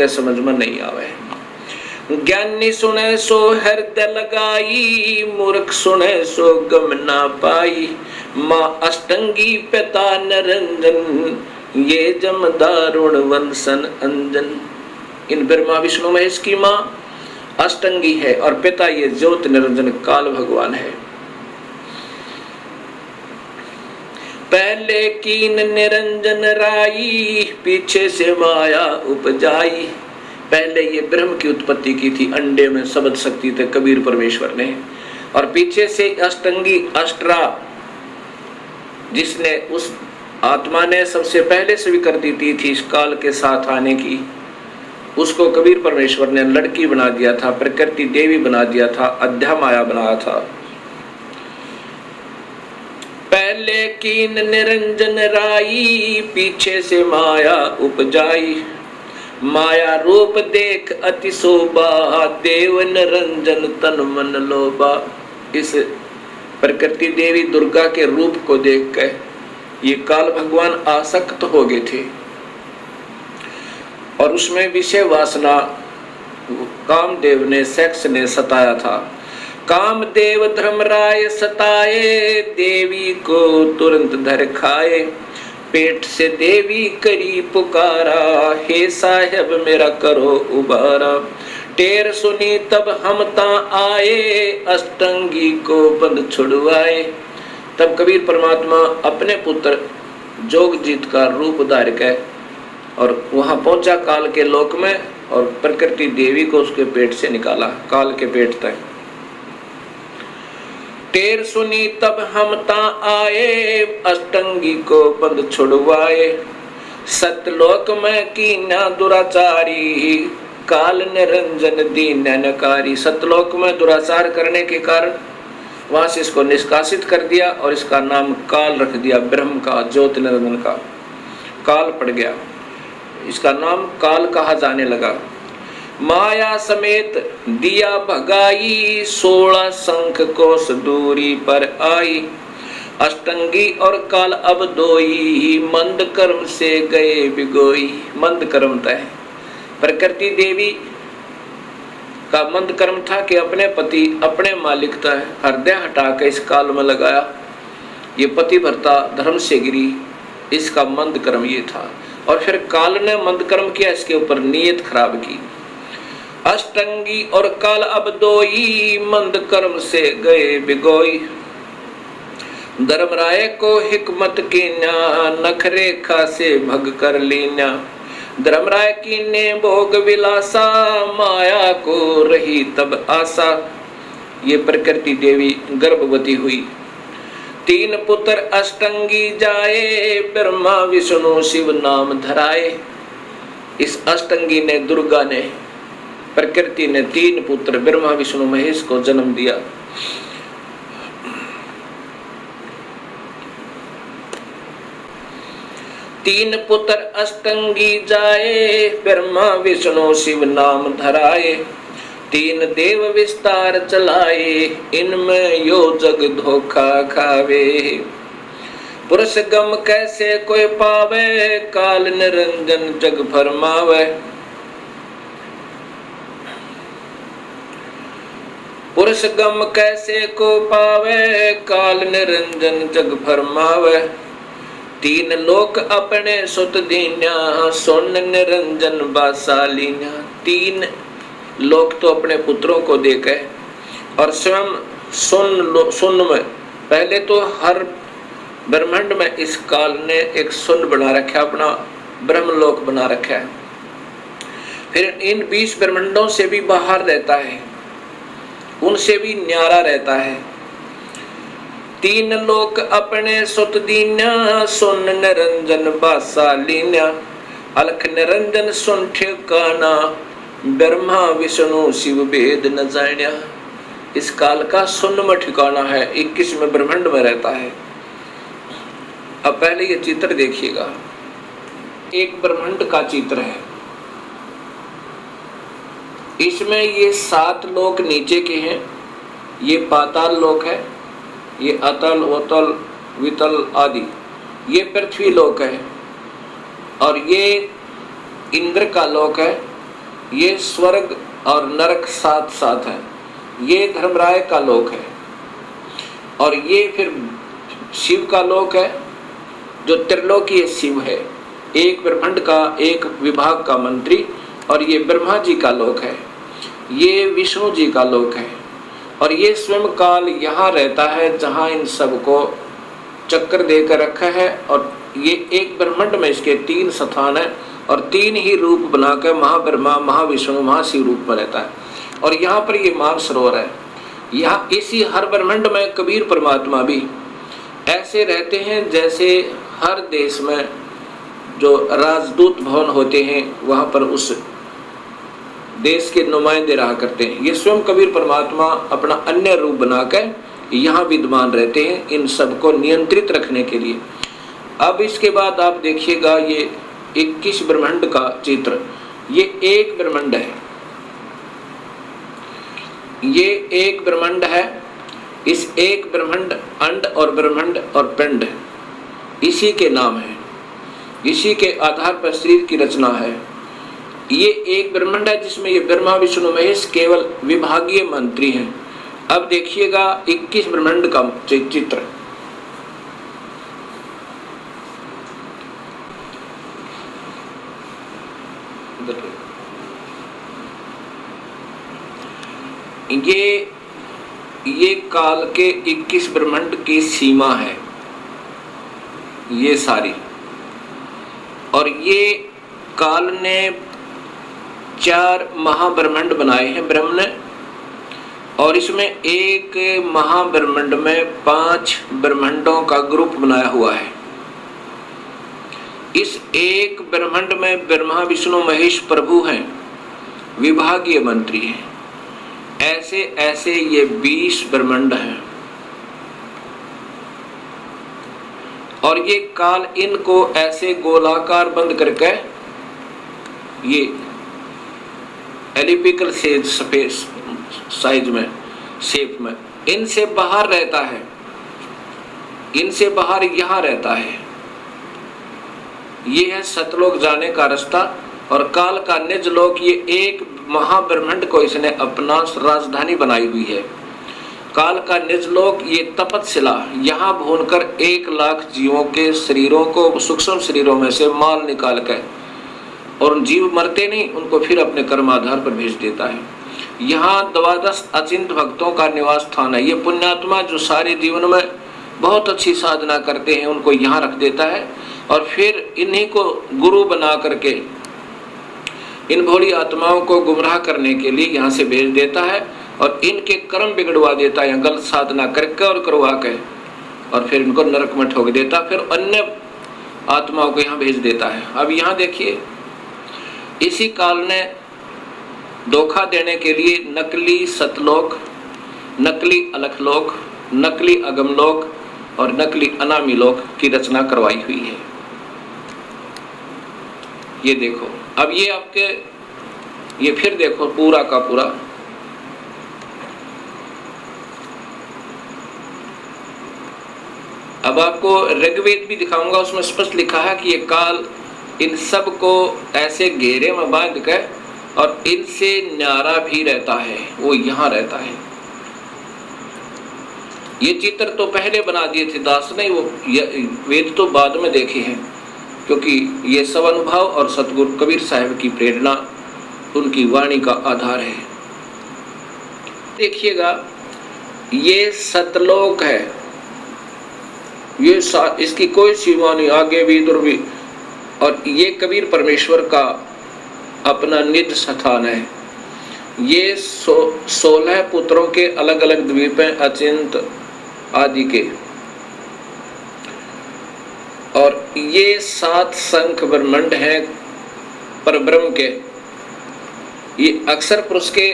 के समझ में नहीं आवे। ज्ञानी सुने सो हृदय लगाई, मूर्ख सुने सो गम ना पाई। माँ अष्टंगी पिता निरंजन, ये जम दारुण वंशन अंजन। इन ब्रह्मा विष्णु महेश की माँ अष्टंगी है और पिता ये ज्योत निरंजन काल भगवान है। पहले कीन निरंजन राई, पीछे से माया उपजाई। पहले ये ब्रह्म की उत्पत्ति की थी, अंडे में शब्द शक्ति थे कबीर परमेश्वर ने, और पीछे से अष्टंगी अष्टरा जिसने उस आत्मा ने सबसे पहले स्वीकृति दी थी इस काल के साथ आने की, उसको कबीर परमेश्वर ने लड़की बना दिया था, प्रकृति देवी बना दिया था, अध्या माया बनाया था। पहले कीन निरंजन राई, पीछे से माया उपजाई। माया रूप देख अति शोभा, देव निरंजन तन मन लोभा। इस प्रकृति देवी दुर्गा के रूप को देख कर ये काल भगवान आसक्त हो गए थे और उसमें विषय वासना कामदेव ने, सेक्स ने सताया था। कामदेव धर्मराय सताए, देवी को तुरंत धर खाए। पेट से देवी करी पुकारा, हे साहेब मेरा करो उबारा। टेर सुनी तब हम ता आए, अष्टंगी को बंद छुड़वाए। तब कबीर परमात्मा अपने पुत्र जोगजीत का रूप धार के और वहां पहुंचा काल के लोक में, और प्रकृति देवी को उसके पेट से निकाला, काल के पेट तक। टेर सुनी तब हम ता आए, अष्टंगी को बंद छुड़वाए। सतलोक में कीना दुराचारी, काल निरंजन दीन नकारी। सतलोक में दुराचार करने के कारण वहां से इसको निष्कासित कर दिया और इसका नाम काल रख दिया, ब्रह्म का, ज्योति निरंजन का। काल पड़ गया, इसका नाम काल कहा जाने लगा। माया समेत दिया भगाई, 16 शंख कोस दूरी पर आई। अष्टंगी और काल अब दोई, मंद कर्म से गए बिगोई। मंद कर्म तय प्रकृति देवी का मंद कर्म था कि अपने पति अपने मालिक तय हृदय हटा के इस काल में लगाया। ये पति भरता धर्म से गिरी, इसका मंद कर्म ये था। और फिर काल ने मंद कर्म किया, इसके ऊपर नीयत खराब की। अष्टंगी और काल अब दोई, मंद कर्म से गए बिगोई। धर्मराय को हिकमत कीन्या, नख रेखा से भग कर लीन्या। धर्मराय की ने भोग विलासा, माया को रही तब आशा। ये प्रकृति देवी गर्भवती हुई। 3 पुत्र अष्टंगी जाए, ब्रह्मा विष्णु शिव नाम धराए। इस अष्टंगी ने, दुर्गा ने, प्रकृति ने 3 पुत्र ब्रह्मा विष्णु महेश को जन्म दिया। तीन पुत्र अष्टंगी जाए, ब्रह्मा विष्णु शिव नाम धराए। 3 देव विस्तार चलाए, इनमें यो जग धोखा खावे। पुरुष गम कैसे कोई पावे, काल निरंजन जग फरमावे। पुरुष गम कैसे को पावे, काल निरंजन जग फरमावे। 3 लोक अपने सुत दीन्या, सुन निरंजन बासालीन्या। 3 लोक तो अपने पुत्रों को देके और स्वयं सुन में, पहले तो हर ब्रह्मांड में इस काल ने एक सुन बना रखा, अपना ब्रह्मलोक बना रखा है। फिर इन 20 ब्रह्मांडों से भी बाहर रहता है, उनसे भी न्यारा रहता है। 3 लोक अपने सुत दीन्या, सुन निरंजन बासालीन्या। अलख निरंजन सुन ठिकाना, ब्रह्मा विष्णु शिव भेद न जान्या। इस काल का सुन में ठिकाना है, 21वें ब्रह्मांड में रहता है। अब पहले ये चित्र देखिएगा, एक ब्रह्मांड का चित्र है। इसमें ये 7 लोक नीचे के हैं, ये पाताल लोक है, ये अतल वतल वितल आदि, ये पृथ्वी लोक है, और ये इंद्र का लोक है, ये स्वर्ग और नरक साथ साथ है। ये धर्मराय का लोक है और ये फिर शिव का लोक है जो त्रिलोकीय शिव है, एक ब्रह्मांड का एक विभाग का मंत्री। और ये ब्रह्मा जी का लोक है, ये विष्णु जी का लोक है और ये स्वयं काल यहाँ रहता है जहाँ इन सबको चक्कर देकर रखा है। और ये एक ब्रह्मांड में इसके 3 स्थान है और 3 ही रूप बनाकर महाब्रह्मा, महाविष्णु, महाशिव रूप में रहता है। और यहाँ पर ये मानसरोवर है। यहाँ इसी हर ब्रह्मांड में कबीर परमात्मा भी ऐसे रहते हैं जैसे हर देश में जो राजदूत भवन होते हैं वहाँ पर उस देश के नुमाइंदे रहा करते हैं। ये स्वयं कबीर परमात्मा अपना अन्य रूप बनाकर यहाँ विद्यमान रहते हैं इन सबको नियंत्रित रखने के लिए। अब इसके बाद आप देखिएगा ये 21 ब्रह्मांड का चित्र। ये एक ब्रह्मांड है, ये एक ब्रह्मांड है। इस एक ब्रह्मांड अंड और ब्रह्मांड और पिंड इसी के नाम है, इसी के आधार पर शरीर की रचना है। ये एक ब्रह्मांड है जिसमें ये ब्रह्मा विष्णु महेश केवल विभागीय मंत्री हैं। अब देखिएगा 21 ब्रह्मांड का चित्र। ये काल के 21 ब्रह्मांड की सीमा है ये सारी। और ये काल ने 4 महाब्रह्मांड बनाए हैं ब्रह्म ने। और इसमें एक महाब्रह्मांड में 5 ब्रह्मांडों का ग्रुप बनाया हुआ है। इस एक ब्रह्मांड में ब्रह्मा विष्णु महेश प्रभु हैं, विभागीय मंत्री हैं। ऐसे ऐसे ये 20 ब्रह्मांड हैं और ये काल इनको ऐसे गोलाकार बंद करके ये एलिपिकल स्पेस साइज में शेप में इनसे बाहर रहता है, इनसे बाहर यहाँ रहता है। ये है सतलोक जाने का रास्ता और काल का निज लोक। ये एक महाब्रह्मांड को इसने अपना राजधानी बनाई हुई है। काल का निज लोक ये तपतशिला, यहाँ भूनकर 1 लाख जीवों के शरीरों को सूक्ष्म शरीरों में से माल निकाल कर, और जीव मरते नहीं उनको फिर अपने कर्म आधार पर भेज देता है। यहाँ 12 अचिंत भक्तों का निवास स्थान है। ये पुण्यात्मा जो सारे जीवन में बहुत अच्छी साधना करते हैं उनको यहाँ रख देता है और फिर इन्हीं को गुरु बना करके इन भोली आत्माओं को गुमराह करने के लिए यहाँ से भेज देता है और इनके कर्म बिगड़वा देता है, गलत साधना करके और करवा के, और फिर इनको नरक में ठोक देता, फिर अन्य आत्माओं को यहाँ भेज देता है। अब यहाँ देखिए, इसी काल ने धोखा देने के लिए नकली सतलोक, नकली अलखलोक, नकली अगमलोक और नकली अनामी लोक की रचना करवाई हुई है। ये देखो, अब ये आपके ये फिर देखो पूरा का पूरा। अब आपको ऋग्वेद भी दिखाऊंगा, उसमें स्पष्ट लिखा है कि ये काल इन सब को ऐसे घेरे में बांध कर और इनसे न्यारा भी रहता है, वो यहाँ रहता है। ये चित्र तो पहले बना दिए थे दास ने, वो वेद तो बाद में देखे हैं, क्योंकि ये सब अनुभव और सतगुरु कबीर साहब की प्रेरणा उनकी वाणी का आधार है। देखिएगा, ये सतलोक है, ये इसकी कोई सीमा नहीं, आगे भी इधर भी। और ये कबीर परमेश्वर का अपना निज स्थान है। ये 16 पुत्रों के अलग अलग द्वीप हैं, अचिंत आदि के। और ये 7 शंख ब्रह्मांड हैं परब्रह्म के। ये अक्षर पुरुष के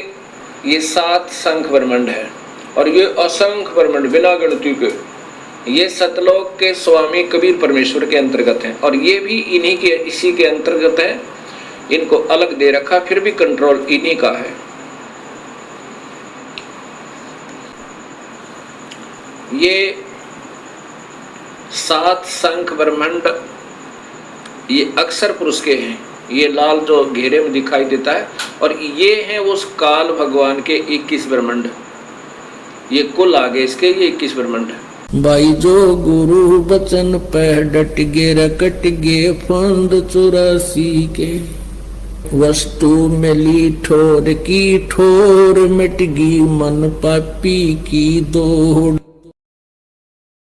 ये 7 शंख ब्रह्मांड है और ये असंख्य ब्रह्मांड बिना गिनती के ये सतलोक के स्वामी कबीर परमेश्वर के अंतर्गत हैं और ये भी इन्हीं के इसी के अंतर्गत है। इनको अलग दे रखा, फिर भी कंट्रोल इन्हीं का है। ये 7 शंख ब्रह्मांड ये अक्षर पुरुष के हैं ये लाल जो घेरे में दिखाई देता है, और ये है उस काल भगवान के 21 ब्रह्मांड। ये कुल आगे इसके ये 21 ब्रह्मांड है। भाई जो गुरु बचन पे डट गे रकट गे फंद 84 के, वस्तु मिली ठोर की ठोर मिट गई मन पापी की दौड़।